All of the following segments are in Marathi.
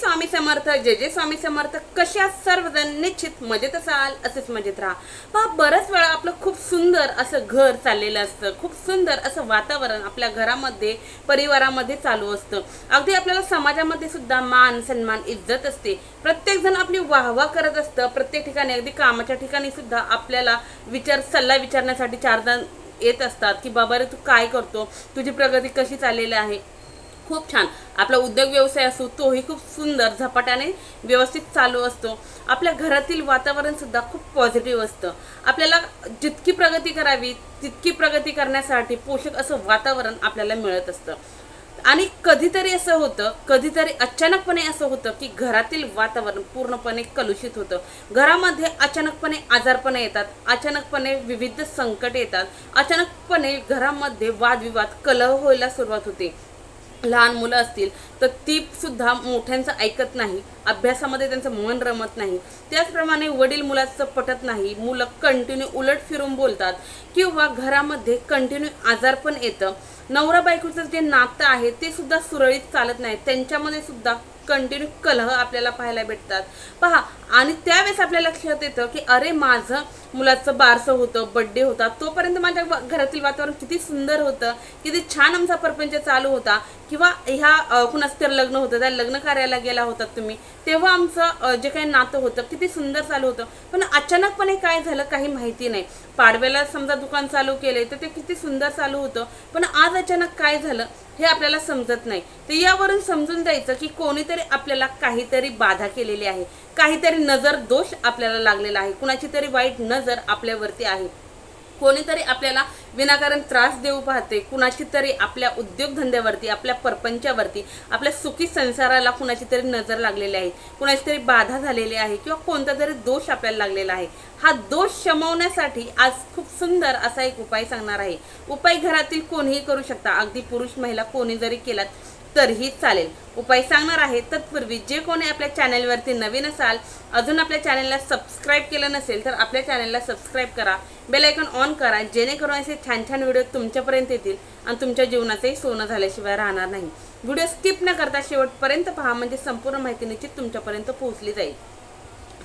स्वामी समर्थ, जय जय स्वामी समर्थ। कशा सर्वजण निश्चित मजेत असाल, असेच मजेत राहा। पहा, बऱ्याच वेळा आपलं खूप सुंदर असं घर चाललेलं असतं, खूप सुंदर असं वातावरण आपल्या घरामध्ये परिवारामध्ये चालू असतं। अगदी आपल्याला समाजामध्ये सुद्धा मान सन्मान इज्जत असते, प्रत्येक जण आपली वाहवा करत असतं। प्रत्येक ठिकाणी अगदी कामाच्या ठिकाणी सुद्धा आपल्याला सल्ला विचारण्यासाठी चार जण येत असतात की बाबा रे तू काय करतो, तुझी प्रगती कशी चाललेली आहे। खूप छान आपला उद्योग व्यवसाय असो तोही खूप सुंदर झपाट्याने व्यवस्थित चालू असतो। आपल्या घरातील वातावरण सुद्धा खूप पॉझिटिव्ह असतं। आपल्याला जितकी प्रगती करावी तितकी प्रगती करण्यासाठी पोषक असं वातावरण आपल्याला मिळत असतं। आणि कधीतरी असं होतं, कधीतरी अचानकपणे असं होतं की घरातील वातावरण पूर्णपणे कलुषित होतं। घरामध्ये अचानकपणे आजारपणे येतात, अचानकपणे विविध संकट येतात, अचानकपणे घरामध्ये वादविवाद कलह व्हायला सुरुवात होते। लहान मुलं असतील तर ती सुद्धा मोठ्यांचं ऐकत नाही, अभ्यासामध्ये त्यांचं मन रमत नाही। त्याचप्रमाणे वडील मुलाचं पटत नाही, मुलं कंटिन्यू उलट फिरून बोलतात किंवा घरामध्ये कंटिन्यू आजारपण येतं। नवरा बायकोचं जे नातं आहे ते सुद्धा सुरळीत चालत नाही, त्यांच्यामध्ये सुद्धा कंटिन्यू कलह आपल्याला पाहायला भेटतात। पहा, आणि त्यावेळेस आपल्या लक्षात येतं की अरे माझं मुलाचं बारसं होतं, बड्डे होता, तोपर्यंत माझ्या घरातील वातावरण किती सुंदर होतं, किती छान आमचा प्रपंच चालू होता। किंवा ह्या कुणाचं तर लग्न होतं, त्या लग्न कार्याला गेला होता तुम्ही, तेव्हा आमचं जे काही नातं होतं किती सुंदर चालू होतं। पण अचानकपणे काय झालं काही माहिती नाही। पाडव्याला समजा दुकान चालू केले तर ते किती सुंदर चालू होतं, पण आज अचानक काय झालं हे आपल्याला समजत नाही। तर यावरून समजून जायचं की कोणीतरी आपल्याला काहीतरी बाधा केलेली आहे, काहीतरी नजर दोष आपल्याला लागलेला आहे, कुणाची तरी वाईट नजर आपल्यावरती आहे, कोणीतरी आपल्याला विनाकारण त्रास देऊ पाहते, कुणाची तरी आपल्या उद्योगधंद्यावरती, आपल्या परपंचावरती, आपल्या सुखी संसाराला कुणाची तरी नजर लागलेली आहे, कुणाची तरी बाधा झालेली आहे किंवा कोणता तरी दोष आपल्याला लागलेला आहे। हा दोष शमवण्यासाठी आज खूप सुंदर असा एक उपाय सांगणार आहे। उपाय घरातील कोणीही करू शकता, अगदी पुरुष महिला कोणी जरी केलात तरीही चालेल। उपाय सांगणार आहे तत्पूर्वी जे कोणी आपल्या चॅनलवरती नवीन असाल, अजून आपल्या चॅनलला सबस्क्राईब केलं नसेल तर आपल्या चॅनलला सबस्क्राईब करा, बेल आयकॉन ऑन करा, जेणेकरून असे छान छान व्हिडिओ तुमच्यापर्यंत येतील आणि तुमच्या जीवनाचंही सोनं झाल्याशिवाय राहणार नाही। व्हिडिओ स्किप न करता शेवटपर्यंत पहा, म्हणजे संपूर्ण माहिती निश्चित तुमच्यापर्यंत पोहोचली जाईल।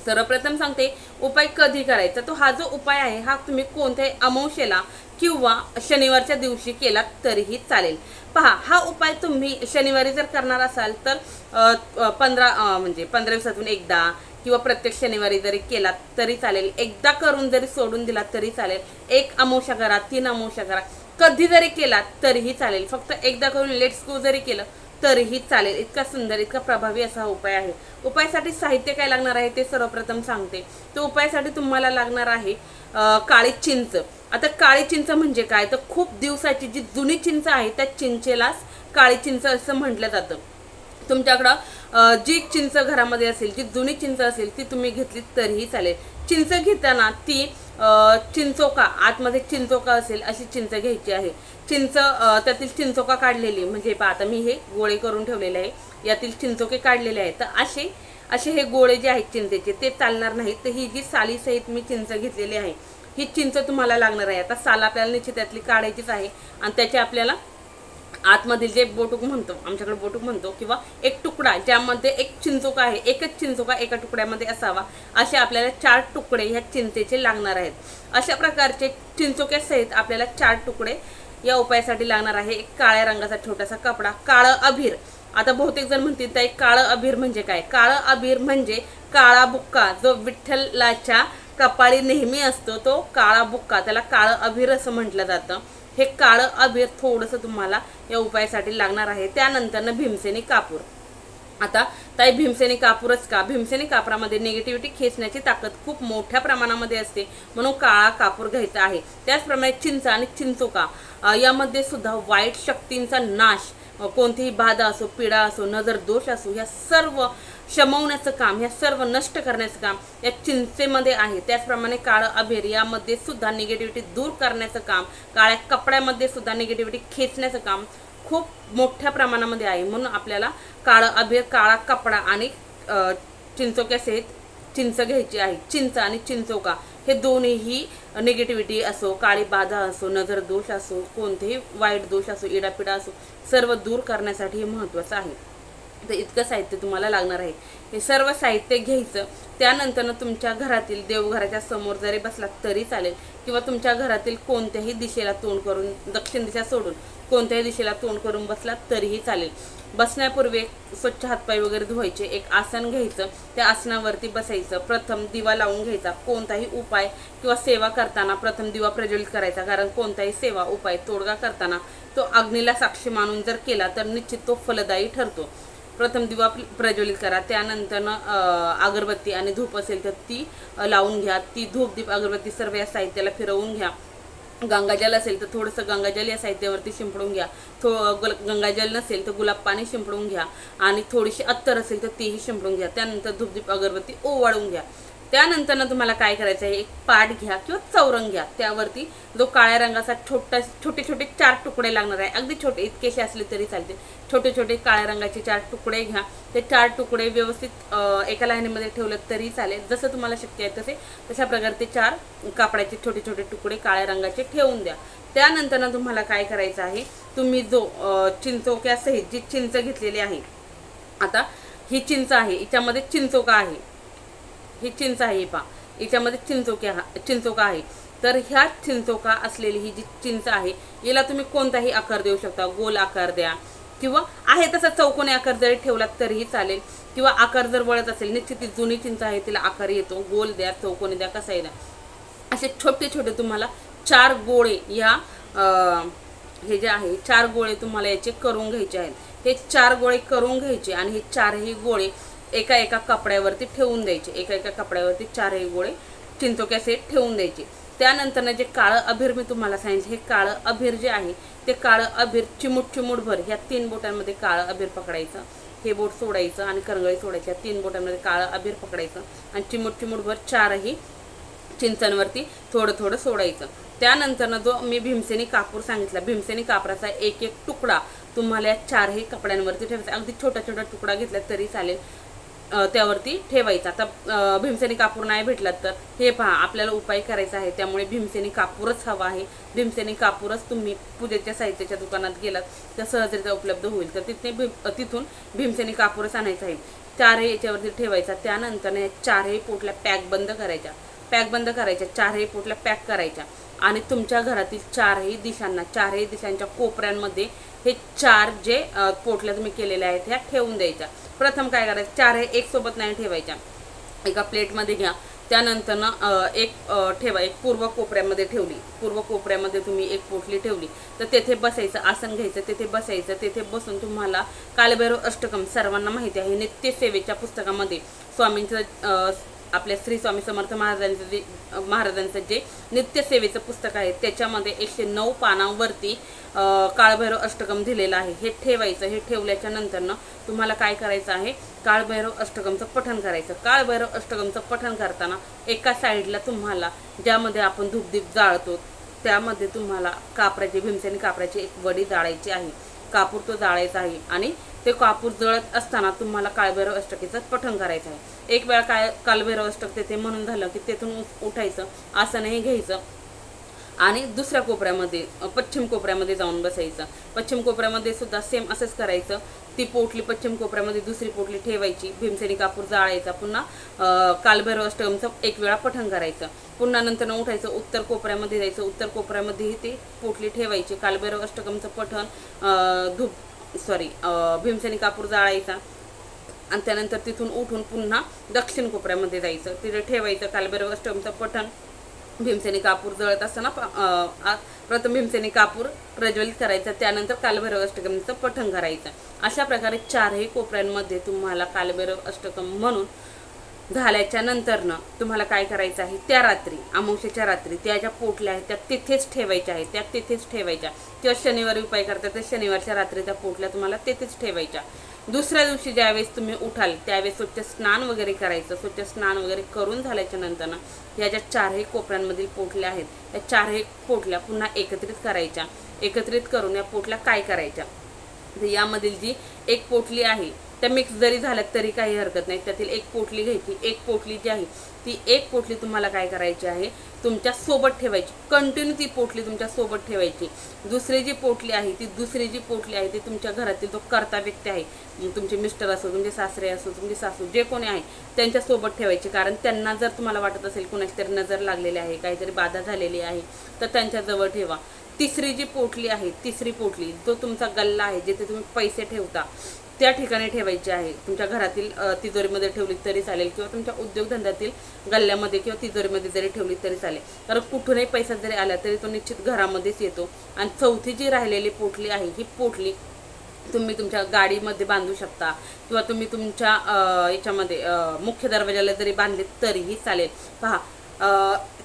सर्वप्रथम सांगते उपाय कधी करायचा। तो हा जो उपाय आहे हा तुम्ही कोणत्याही अमावस्येला किंवा शनिवारच्या दिवशी केलात तरीही चालेल। पहा, हा उपाय तुम्ही शनिवारी जर करणार असाल तर 15 दिवसातून एकदा किंवा प्रत्येक शनिवारी जरी केलात तरी चालेल, एकदा करून जरी सोडून दिलात तरी चालेल, एक अमावस्या करा, 3 अमावस्या करा, कधी जरी केलात तरीही चालेल, फक्त एकदा करून लेट्स गो जरी केलं तरीही चालेल। इतका सुंदर इतका प्रभावी असा हा उपाय आहे। उपायासाठी साहित्य काय लागणार आहे ते सर्वप्रथम सांगते। तो उपायासाठी तुम्हाला लागणार आहे काळी चिंच। आता काळी चिंच म्हणजे काय, तर खूप दिवसाची जी जुनी चिंच आहे त्या चिंचेलाच काळी चिंच असं म्हटलं जातं। तुमच्याकडं जी चिंच घरामध्ये असेल, जी जुनी चिंच असेल ती तुम्ही घेतली तरीही चालेल। चिंच घेताना ती चिंचोका, आतमध्ये चिंचोका असेल अशी चिंच घ्यायची आहे। चिंच त्यातील चिंचोका काढलेली, म्हणजे पहा आता मी हे गोळे करून ठेवलेले आहे, यातील चिंचोके काढलेले आहेत। तर असे हे गोळे जे आहेत चिंचेचे ते चालणार नाहीत। तर ही जी सालीसहित मी चिंच घेतलेली आहे ही चिंच तुम्हाला लागणार आहे। आता साल आपल्याला निश्चित त्यातली काढायचीच आहे आणि त्याचे आपल्याला आतमधील जे बोटूक म्हणतो, आमच्याकडे बोटूक म्हणतो, किंवा एक तुकडा ज्यामध्ये एक चिंचोका आहे, एकच चिंचोका एका तुकड्यामध्ये असावा, असे आपल्याला 4 तुकडे ह्या चिंचेचे लागणार आहेत। अशा प्रकारचे चिंचोक्यासहित आपल्याला 4 तुकडे या उपायासाठी लागणार आहे। एक काळ्या रंगाचा छोटासा कपडा, काळं अभीर। आता बहुतेक जण म्हणतील ताई काळं अभीर म्हणजे काय? काळं अभीर म्हणजे काळा बुक्का, जो विठ्ठलाच्या कपाळी नेहमी असतो तो काळा बुक्का, त्याला काळं अभीर असं म्हटलं जातं। हे काळं अभीर थोडंसं तुम्हाला या उपायासाठी लागणार आहे। त्यानंतर भीमसेनी कापूर। आता ताई भीमसेनी कापूरच का? भीमसेनी कापरामध्ये निगेटिव्हिटी खेचण्याची ताकद खूप मोठ्या प्रमाणामध्ये असते, म्हणून काळा कापूर घ्यायचा आहे। त्याचप्रमाणे चिंच आणि चिंचोका यामध्ये सुद्धा वाईट शक्तींचा नाश, कोणतीही बाधा असो, पीडा असो, नजर दोष असो, ह्या सर्व शमवण्याचं काम, ह्या सर्व नष्ट करण्याचं काम या चिंचेमध्ये आहे। त्याचप्रमाणे काळं अभीर यामध्ये सुद्धा निगेटिव्हिटी दूर करण्याचं काम, काळ्या कपड्यामध्ये सुद्धा निगेटिव्हिटी खेचण्याचं काम खूप मोठ्या प्रमाणामध्ये आहे। म्हणून आपल्याला काळं अभीर, काळा कपडा आणि चिंचोक्यासहित चिंच घ्यायची आहे। चिंच आणि चिंचोका हे दोन्हीही निगेटिव्हिटी असो, काळी बाधा असो, नजर दोष असो, कोणतेही वाईट दोष असो, इडापिडा असो, सर्व दूर करण्यासाठी हे महत्त्वाचं आहे। तर इतकं साहित्य तुम्हाला लागणार आहे। हे सर्व साहित्य घ्यायचं। त्यानंतर तुमच्या घरातील देवघराच्या समोर जरी बसलात तरी चालेल, किंवा तुमच्या घरातील कोणत्याही दिशेला तोंड करून, दक्षिण दिशा सोडून कोणत्याही दिशेला तोंड करून बसलात तरीही चालेल। बसण्यापूर्वी स्वच्छ हातपाय वगैरे धुवायचे, एक आसन घ्यायचं, त्या आसनावरती बसायचं। प्रथम दिवा लावून घ्यायचा। कोणताही उपाय किंवा सेवा करताना प्रथम दिवा प्रज्वलित करायचा, कारण कोणताही सेवा उपाय तोडगा करताना तो अग्नीला साक्षी मानून जर केला तर निश्चित तो फलदायी ठरतो। प्रथम दिवा प्रज्वलित करा। त्यानंतर अगरबत्ती आणि धूप असेल तर ती लावून घ्या। ती धूप दीप अगरबत्ती सर्व या साहित्याला फिरवून घ्या। गंगाजल असेल तर थोडंसं गंगाजल या साहित्यावरती शिंपडून घ्या। गंगाजल नसेल तर गुलाब पाणी शिंपडून घ्या, आणि थोडीशी अत्तर असेल तर तीही शिंपडून घ्या। त्यानंतर धूपदीप अगरबत्ती ओवाळून घ्या। त्यानंतर तुम्हाला काय करायचं आहे, एक पाट घ्या किंवा चौरंग घ्या, त्यावरती जो काळ्या रंगाचा छोटे छोटे 4 तुकडे लागणार आहे, अगदी छोटे, इतकेसे असले तरी चालते। छोटे छोटे काळ्या रंगाचे 4 तुकडे घ्या। ते 4 तुकडे व्यवस्थित एका लाईनीमध्ये ठेवलं तरी चालेल, जसं तुम्हाला शक्य आहे तशा प्रकारे ते 4 कापडाचे छोटे छोटे तुकडे काळ्या रंगाचे ठेवून द्या। त्यानंतर तुम्हाला काय करायचं आहे, तुम्ही जो चिंचोक्यासहित जी चिंच घेतलेली आहे, आता ही चिंच आहे, हिच्यामध्ये चिंचोका आहे, ही चिंच आहे पहा, याच्यामध्ये चिंचोका आहे। तर ह्या चिंचोका असलेली ही जी चिंच आहे, याला तुम्ही कोणताही आकार देऊ शकता। गोल आकार द्या, किंवा आहे तसा चौकोनी आकार जरी ठेवला तरीही चालेल, किंवा आकार जर वळत असेल, निश्चित ती जुनी चिंच आहे तिला आकार येतो, गोल द्या, चौकोनी द्या, कसाही द्या। असे छोटे छोटे तुम्हाला 4 गोळे या हे जे आहे 4 गोळे तुम्हाला याचे करून घ्यायचे आहेत। हे 4 गोळे करून घ्यायचे, आणि हे 4ही गोळे एका एका कपड्यावरती ठेवून द्यायचे। एका एका कपड्यावरती 4ही गोळे चिंचोक्या सेट ठेवून द्यायचे। त्यानंतर जे काळं अभीर मी तुम्हाला सांगितलं, हे काळं अभीर जे आहे ते काळं अभीर चिमूटभर ह्या 3 बोटांमध्ये काळं अभीर पकडायचं। हे बोट सोडायचं आणि करंगळी सोडायची, 3 बोटांमध्ये काळं अभीर पकडायचं आणि चिमूटभर 4ही चिंचांवरती थोडं थोडं सोडायचं। त्यानंतर जो मी भीमसेनी कापूर सांगितला, भीमसेनी कापराचा एक एक तुकडा तुम्हाला या 4ही कपड्यांवरती ठेवायचा। अगदी छोटा छोटा तुकडा घेतला तरी चालेल, त्यावरती ठेवायचा। आता भीमसेनी कापूर नाही भेटला तर हे पहा, आपल्याला उपाय करायचा आहे, त्यामुळे भीमसेनी कापूरच हवा आहे। भीमसेनी कापूरच तुम्ही पूजेच्या साहित्याच्या दुकानात गेलात तर सहजरित्या उपलब्ध होईल, तर तिथून भीमसेनी कापूरच आणायचा आहे। 4ही याच्यावरती ठेवायचा। त्यानंतर या 4ही पोटल्या पॅक बंद करायच्या, 4ही पोटल्या पॅक करायच्या, आणि तुमच्या घरातील 4ही दिशांना, 4ही दिशांच्या कोपऱ्यांमध्ये हे 4 जे पोटल्या तुम्ही केलेल्या आहेत ह्या ठेवून द्यायच्या। प्रथम काय करायचं, 4ही एक सोबत नाही ठेवायच्या, एका प्लेटमध्ये घ्या। त्यानंतर एक ठेवा, एक पूर्व कोपऱ्यामध्ये ठेवली, पूर्व कोपऱ्यामध्ये तुम्ही एक पोटली ठेवली तर तेथे बसायचं, आसन घ्यायचं, तेथे बसायचं। तेथे बसून तुम्हाला कालभैरव अष्टकम सर्वांना माहिती आहे, नित्यसेवेच्या पुस्तकामध्ये स्वामींचं आपल्या श्री स्वामी समर्थ महाराजांचं जे नित्यसेवेचं पुस्तक आहे त्याच्यामध्ये 109 पानांवरती काळभैरव अष्टकम दिलेलं आहे, हे ठेवायचं। हे ठेवल्याच्या नंतर तुम्हाला काय करायचं आहे, काळभैरव अष्टकमचं पठण करायचं। काळभैरव अष्टकमचं पठण करताना एका साईडला तुम्हाला, ज्यामध्ये आपण धूपदीप जाळतो, त्यामध्ये तुम्हाला भीमसेनी कापराची एक वडी जाळायची आहे, कापूर तो जाळायचा आहे, आणि ते कापूर जळत असताना तुम्हाला काळभैरव अष्टकेचं पठण करायचं आहे। एक वेळा कालभैरव अष्टक तेथे म्हणून झालं की तेथून उठायचं, आसनही घ्यायचं, आणि दुसऱ्या कोपऱ्यामध्ये पश्चिम कोपऱ्यामध्ये जाऊन बसायचं। पश्चिम कोपऱ्यामध्ये सुद्धा सेम असंच करायचं। ती पोटली पश्चिम कोपऱ्यामध्ये दुसरी पोटली ठेवायची, भीमसेनी कापूर जाळायचा, पुन्हा कालभैरव अष्टकमचं एक वेळा पठण करायचं, पुन्हा नंतर उठायचं, उत्तर कोपऱ्यामध्ये जायचं, उत्तर कोपऱ्यामध्येही ती पोटली ठेवायची, कालभैरव अष्टकमचं पठण भीमसेनी कापूर जाळायचा, आणि त्यानंतर तिथून उठून पुन्हा दक्षिण कोपऱ्यामध्ये जायचं, तिथे ठेवायचं कालभैरव अष्टकमचं पठण। भीमसेनी कापूर जळत असताना प्रथम भीमसेनी कापूर प्रज्वलित करायचा, त्यानंतर कालभैरव अष्टकमचं पठण करायचं। अशा प्रकारे 4ही कोपऱ्यांमध्ये तुम्हाला कालभैरव अष्टकम म्हणून झाल्याच्या नंतरनं तुम्हाला काय करायचं आहे, त्या रात्री अमावस्येच्या रात्री त्या ज्या पोटल्या आहेत त्या तिथेच ठेवायच्या आहेत, त्या तिथेच ठेवायच्या, किंवा शनिवारी उपाय करता तर शनिवारच्या रात्री त्या पोटल्या तुम्हाला तिथेच ठेवायच्या। दुसऱ्या दिवशी ज्यावेळेस तुम्ही उठाल त्यावेळेस स्वच्छ स्नान वगैरे करायचं। स्वच्छ स्नान वगैरे करून झाल्याच्या नंतरनं या ज्या 4ही कोपऱ्यांमधील पोटल्या आहेत त्या 4ही पोटल्या पुन्हा एकत्रित करायच्या। एकत्रित करून या पोटल्या काय करायच्या, तर यामधील जी एक पोटली आहे त्या मिक्स जरी झाल्यात तरी काही हरकत नाही, त्यातील एक पोटली घ्यायची। एक पोटली जी आहे ती एक पोटली तुम्हाला काय करायची आहे, तुमच्या सोबत ठेवायची, कंटिन्यू ती पोटली तुमच्या सोबत ठेवायची। दुसरी जी पोटली आहे ती तुमच्या घरातील जो कर्ता व्यक्ती आहे, तुमचे मिस्टर असो, तुमचे सासरे असो, तुमचे सासू, जे कोणी आहे त्यांच्या सोबत ठेवायची। कारण त्यांना जर तुम्हाला वाटत असेल कोणाची तरी नजर लागलेली आहे, काहीतरी बाधा झालेली आहे, तर त्यांच्याजवळ ठेवा। तिसरी जी पोटली आहे, तिसरी पोटली जो तुमचा गल्ला आहे, जिथे तुम्ही पैसे ठेवता त्या ठिकाणी ठेवायची आहे। तुमच्या घरातील तिजोरीमध्ये ठेवली तरी चालेल, किंवा तुमच्या उद्योगधंद्यातील गल्ल्यामध्ये किंवा तिजोरीमध्ये जरी ठेवली तरी चालेल, कारण कुठूनही पैसा जरी आला तरी तो निश्चित घरामध्येच येतो। आणि चौथी जी राहिलेली पोटली आहे, ही पोटली तुम्ही तुमच्या गाडीमध्ये बांधू शकता, किंवा तुम्ही तुमच्या याच्यामध्ये मुख्य दरवाजाला जरी बांधले तरीही चालेल। पहा,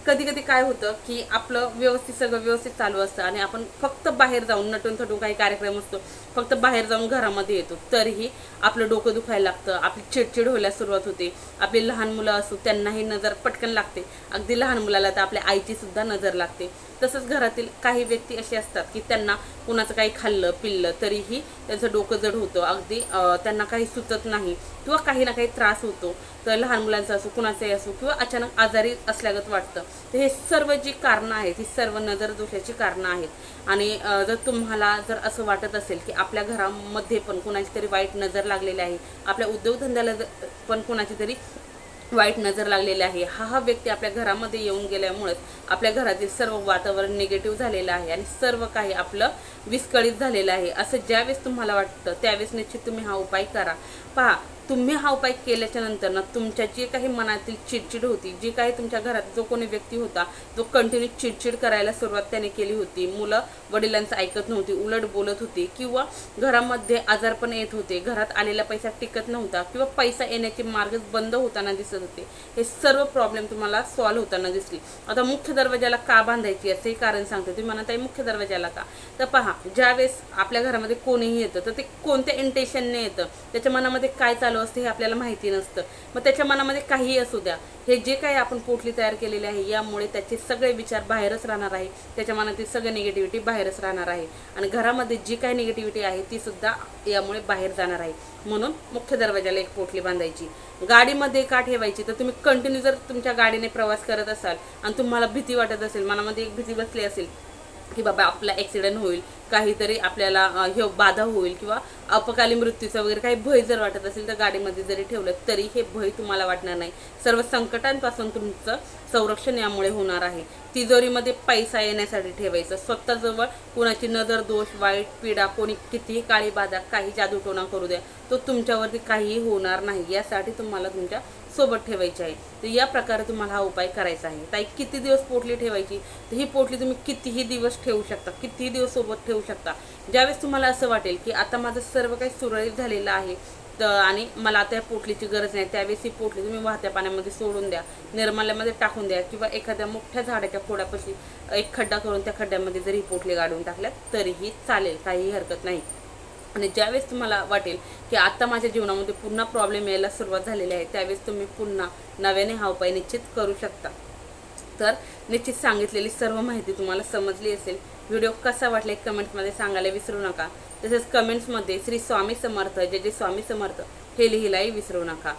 कधी कधी काय होतं की आपलं सगळं व्यवस्थित चालू असतं आणि आपण फक्त बाहेर जाऊन नटून थटून काही कार्यक्रम असतो, फक्त बाहेर जाऊन घरामध्ये येतो, तरीही आपलं डोकं दुखायला लागतं, आपली चिडचिड व्हायला सुरुवात होते। आपली लहान मुलं असो त्यांनाही नजर पटकन लागते, अगदी लहान मुलाला तर आपल्या आईची सुद्धा नजर लागते। तसंच घरातील काही व्यक्ती असे असतात की त्यांना कुणाचं काही खाल्लं पिल्लं तरीही त्यांचं डोकं जड होतं, अगदी त्यांना काही सुचत नाही किंवा काही ना काही त्रास होतो। तर लहान मुलांचा असो, कुणाचाही असो, किंवा अचानक आजारी असल्यागत वाटतं। तर हे सर्व जी कारणं आहेत ही सर्व नजर दोषाची कारणं आहेत। आणि जर तुम्हाला जर असं वाटत असेल की आपल्या घरामध्ये पण कुणाची तरी वाईट नजर लागलेली आहे, आपल्या उद्योगधंद्याला पण कुणाची तरी वाईट नजर लागलेली आहे, हा व्यक्ती आपल्या घरामध्ये येऊन गेल्यामुळे आपल्या घरातील सर्व वातावरण निगेटिव्ह झालेलं आहे आणि सर्व काही आपलं विस्कळीत झालेलं आहे, असं ज्यावेळेस तुम्हाला वाटतं त्यावेळेस निश्चित तुम्ही हा उपाय करा। पहा, तुम्ही हा उपाय केल्याच्या नंतर ना तुमच्या जे काही मनातील चिडचिड होती, जी काही तुमच्या घरात जो कोणी व्यक्ती होता जो कंटिन्यू चिडचिड करायला सुरुवात त्याने केली होती, मुलं वडिलांचं ऐकत नव्हती, उलट बोलत होती, किंवा घरामध्ये आजारपण येत होते, घरात आलेला पैसा टिकत नव्हता, किंवा पैसा येण्याचे मार्ग बंद होताना दिसत होते, हे सर्व प्रॉब्लेम तुम्हाला सॉल्व्ह होताना दिसली। आता मुख्य दरवाजाला का बांधायची याचंही कारण सांगते। तुम्ही म्हणत आहे मुख्य दरवाजाला का, तर पहा, ज्यावेळेस आपल्या घरामध्ये कोणीही येतं तर ते कोणत्या इंटेन्शनने येतं, त्याच्या मनामध्ये काय चालू असते हे आपल्याला माहिती नसतं। मग त्याच्या मनामध्ये काहीही असू द्या, हे जे काही आपण पोटली तयार केलेली आहे यामुळे त्याचे सगळे विचार बाहेरच राहणार आहे, त्याच्या मनातील सगळी निगेटिव्हिटी बाहेरच राहणार आहे आणि घरामध्ये जी काही निगेटिव्हिटी आहे ती सुद्धा यामुळे बाहेर जाणार आहे। म्हणून मुख्य दरवाजाला एक पोटली बांधायची। गाडीमध्ये का ठेवायची, तर तुम्ही कंटिन्यू जर तुमच्या गाडीने प्रवास करत असाल आणि तुम्हाला भीती वाटत असेल, मनामध्ये एक भीती बसली असेल की बाबा आपला ॲक्सिडेंट होईल, काहीतरी आपल्याला हे बाधा होईल, किंवा अपकाली मृत्यूचं वगैरे काही भय जर वाटत असेल तर गाडीमध्ये जरी ठेवलं तरी हे भय तुम्हाला वाटणार नाही। सर्व संकटांपासून तुमचं संरक्षण यामुळे होणार आहे। तिजोरीमध्ये पैसा येण्यासाठी ठेवायचं, स्वतःजवळ कोणाची नजर दोष वाईट पीडा कोणी कितीही काळी बाधा काही जादूटोणा करू द्या तो तुमच्यावरती काहीही होणार नाही, यासाठी तुम्हाला तुमच्या सोबत ठेवायची आहे। तर या प्रकारे तुम्हाला हा उपाय करायचा आहे। ताई, किती दिवस पोटली ठेवायची, तर ही पोटली तुम्ही कितीही दिवस ठेवू शकता, कितीही दिवस सोबत ठेवू शकता। ज्यावेळेस तुम्हाला असं वाटेल की आता माझं सर्व काही सुरळीत झालेलं आहे आणि मला आता या पोटलीची गरज नाही, त्यावेळेस ही पोटली तुम्ही वाहत्या पाण्यामध्ये सोडून द्या, निर्माल्यामध्ये टाकून द्या, किंवा एखाद्या मोठ्या झाडाच्या खोडापाशी एक खड्डा करून त्या खड्ड्यामध्ये जरी ही पोटली गाडून टाकल्यात तरीही चालेल, काहीही हरकत नाही। आणि ज्यावेळेस तुम्हाला वाटेल की आता माझ्या जीवनामध्ये पुन्हा प्रॉब्लेम यायला सुरुवात झालेली आहे त्यावेळेस तुम्ही पुन्हा नव्याने हा उपाय निश्चित करू शकता। तर निश्चित सांगितलेली सर्व माहिती तुम्हाला समजली असेल। व्हिडिओ कसा वाटला एक कमेंट्समध्ये सांगायला विसरू नका। तसेच कमेंट्समध्ये श्री स्वामी समर्थ जे स्वामी समर्थ हे लिहायलाही विसरू नका।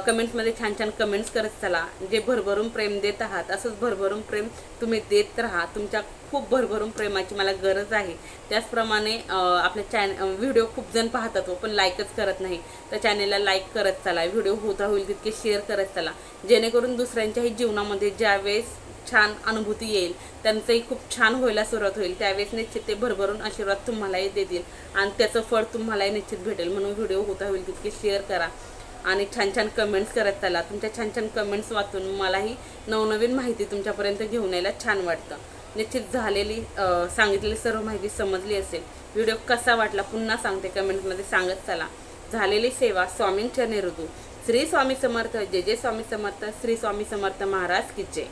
कमेंट्समध्ये छान छान कमेंट्स करत चला, जे भरभरून प्रेम देत आहात असंच भरभरून प्रेम तुम्ही देत राहा। तुमच्या खूप भरभरून प्रेमाची मला गरज आहे। त्याचप्रमाणे आपल्या व्हिडिओ खूप जण पाहतात पण लाईकच करत नाही, तर चॅनेलला लाईक करत चला, व्हिडिओ होता होईल तितके शेअर करत चला, जेणेकरून दुसऱ्यांच्याही जीवनामध्ये ज्यावेळेस छान अनुभूती येईल त्यांचंही खूप छान व्हायला सुरुवात होईल, त्यावेळेस निश्चित ते भरभरून आशीर्वाद तुम्हालाही देतील आणि त्याचं फळ तुम्हालाही निश्चित भेटेल। म्हणून व्हिडिओ होता होईल तितके शेअर करा आणि छान छान कमेंट्स करत चला। तुमच्या छान छान कमेंट्स वाचून मलाही नवनवीन माहिती तुमच्यापर्यंत घेऊन यायला छान वाटतं। निश्चित झालेली सांगितलेली सर्व माहिती समजली असेल। व्हिडिओ कसा वाटला पुन्हा सांगते, कमेंटमध्ये सांगत चला। झालेली सेवा स्वामींच्या निरुदू। श्री स्वामी समर्थ, जय जय स्वामी समर्थ, श्री स्वामी समर्थ महाराज की जय।